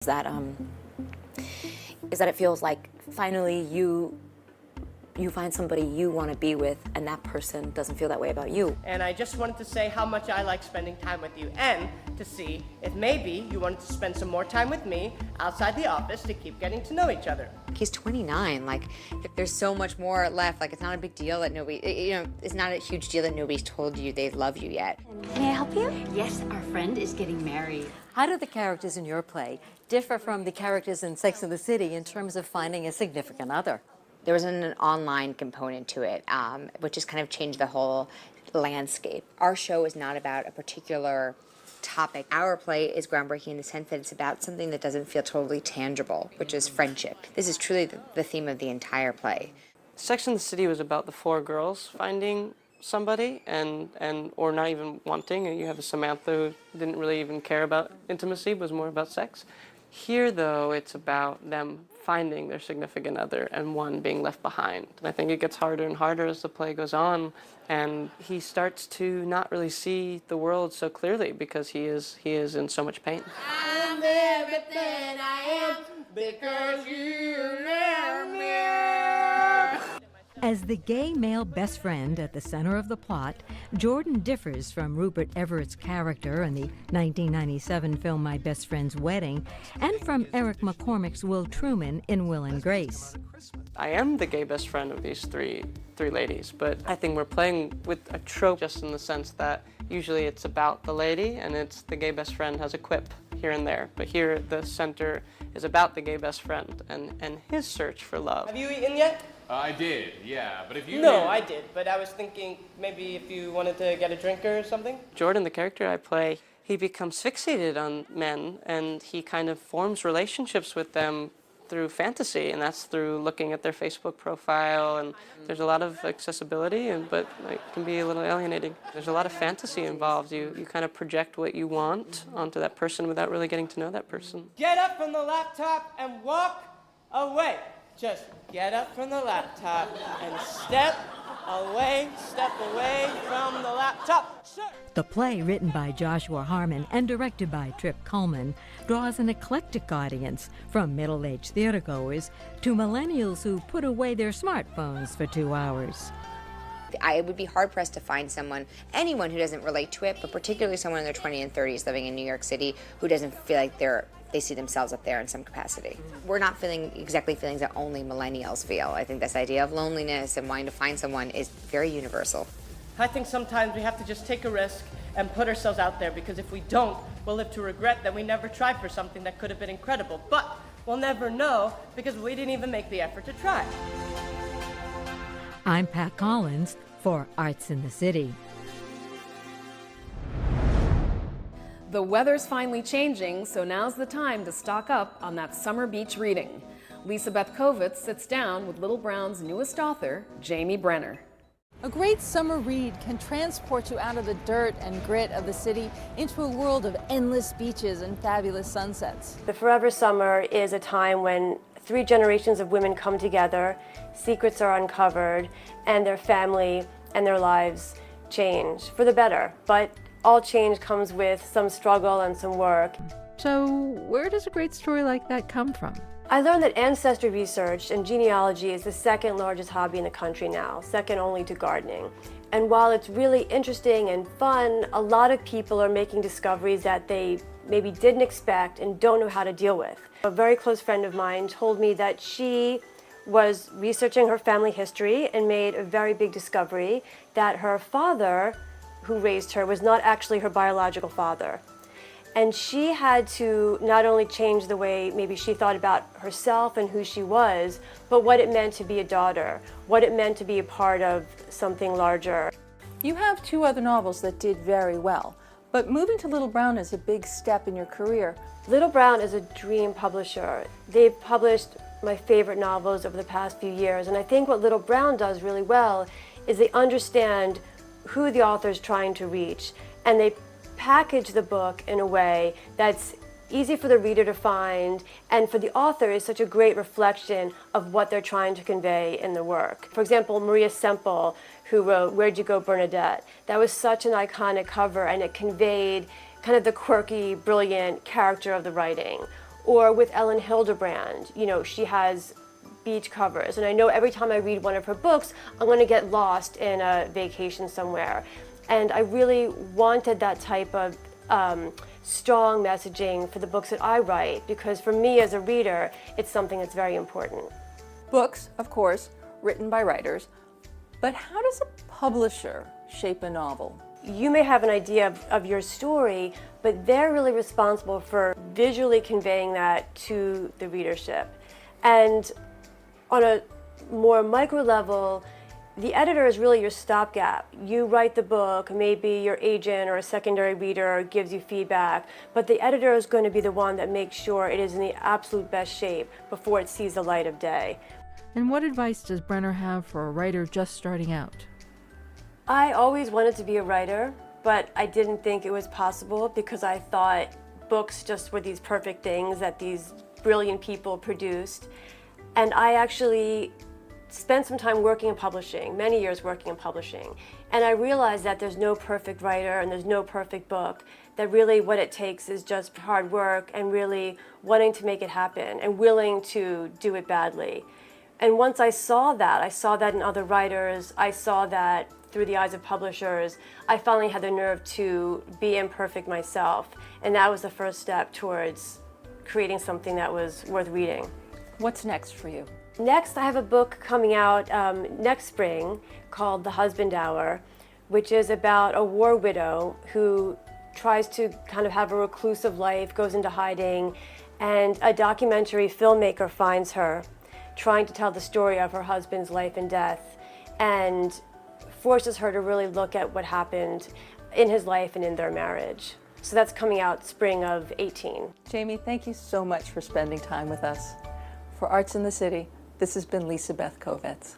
Is that it feels like finally you find somebody you want to be with, and that person doesn't feel that way about you. And I just wanted to say how much I like spending time with you, and to see if maybe you wanted to spend some more time with me outside the office to keep getting to know each other. He's 29, like, there's so much more left. Like, it's not a big deal that it's not a huge deal that nobody's told you they love you yet. May I help you? Yes, our friend is getting married. How do the characters in your play differ from the characters in Sex and the City in terms of finding a significant other? There was an online component to it, which has kind of changed the whole landscape. Our show is not about a particular topic. Our play is groundbreaking in the sense that it's about something that doesn't feel totally tangible, which is friendship. This is truly the theme of the entire play. Sex and the City was about the four girls finding somebody or not even wanting. You have a Samantha who didn't really even care about intimacy, but was more about sex. Here, though, it's about them finding their significant other and one being left behind. And I think it gets harder and harder as the play goes on, and he starts to not really see the world so clearly because he is in so much pain. I'm everything I am because you love me. As the gay male best friend at the center of the plot, Jordan differs from Rupert Everett's character in the 1997 film My Best Friend's Wedding, and from Eric McCormick's Will Truman in Will and Grace. I am the gay best friend of these three ladies, but I think we're playing with a trope just in the sense that usually it's about the lady and it's the gay best friend has a quip here and there. But here the center is about the gay best friend and his search for love. Have you eaten yet? I did, yeah, but if you... No, I did, but I was thinking maybe if you wanted to get a drink or something. Jordan, the character I play, he becomes fixated on men and he kind of forms relationships with them through fantasy, and that's through looking at their Facebook profile, and there's a lot of accessibility, but it can be a little alienating. There's a lot of fantasy involved. You kind of project what you want onto that person without really getting to know that person. Get up from the laptop and walk away. Just get up from the laptop and step away from the laptop. Sure. The play, written by Joshua Harmon and directed by Trip Cullman, draws an eclectic audience, from middle-aged theatergoers to millennials who put away their smartphones for 2 hours. I would be hard-pressed to find anyone who doesn't relate to it, but particularly someone in their 20s and 30s living in New York City who doesn't feel like they see themselves up there in some capacity. We're not feeling exactly feelings that only millennials feel. I think this idea of loneliness and wanting to find someone is very universal. I think sometimes we have to just take a risk and put ourselves out there, because if we don't, we'll live to regret that we never tried for something that could have been incredible. But we'll never know because we didn't even make the effort to try. I'm Pat Collins for Arts in the City. The weather's finally changing, so now's the time to stock up on that summer beach reading. Lisa Beth Kovetz sits down with Little Brown's newest author, Jamie Brenner. A great summer read can transport you out of the dirt and grit of the city into a world of endless beaches and fabulous sunsets. The Forever Summer is a time when 3 generations of women come together, secrets are uncovered, and their family and their lives change for the better. But all change comes with some struggle and some work. So where does a great story like that come from? I learned that ancestry research and genealogy is the second largest hobby in the country now, second only to gardening. And while it's really interesting and fun, a lot of people are making discoveries that they maybe didn't expect and don't know how to deal with. A very close friend of mine told me that she was researching her family history and made a very big discovery that her father, who raised her, was not actually her biological father. And she had to not only change the way maybe she thought about herself and who she was, but what it meant to be a daughter, what it meant to be a part of something larger. You have 2 other novels that did very well, but moving to Little Brown is a big step in your career. Little Brown is a dream publisher. They've published my favorite novels over the past few years, and I think what Little Brown does really well is they understand who the author is trying to reach, and they package the book in a way that's easy for the reader to find, and for the author is such a great reflection of what they're trying to convey in the work. For example, Maria Semple, who wrote Where'd You Go, Bernadette? That was such an iconic cover, and it conveyed kind of the quirky, brilliant character of the writing. Or with Ellen Hildebrand, you know, she has beach covers, and I know every time I read one of her books, I'm going to get lost in a vacation somewhere. And I really wanted that type of strong messaging for the books that I write, because for me as a reader, it's something that's very important. Books, of course, written by writers, but how does a publisher shape a novel? You may have an idea of your story, but they're really responsible for visually conveying that to the readership. And on a more micro level, the editor is really your stopgap. You write the book, maybe your agent or a secondary reader gives you feedback, but the editor is going to be the one that makes sure it is in the absolute best shape before it sees the light of day. And what advice does Brenner have for a writer just starting out? I always wanted to be a writer, but I didn't think it was possible because I thought books just were these perfect things that these brilliant people produced. And I actually spent some time working in publishing, many years working in publishing. And I realized that there's no perfect writer and there's no perfect book, that really what it takes is just hard work and really wanting to make it happen and willing to do it badly. And once I saw that in other writers, I saw that through the eyes of publishers, I finally had the nerve to be imperfect myself. And that was the first step towards creating something that was worth reading. What's next for you? Next, I have a book coming out next spring called The Husband Hour, which is about a war widow who tries to kind of have a reclusive life, goes into hiding, and a documentary filmmaker finds her trying to tell the story of her husband's life and death, and forces her to really look at what happened in his life and in their marriage. So that's coming out spring of 18. Jamie, thank you so much for spending time with us. For Arts in the City, this has been Lisa Beth Kovetz.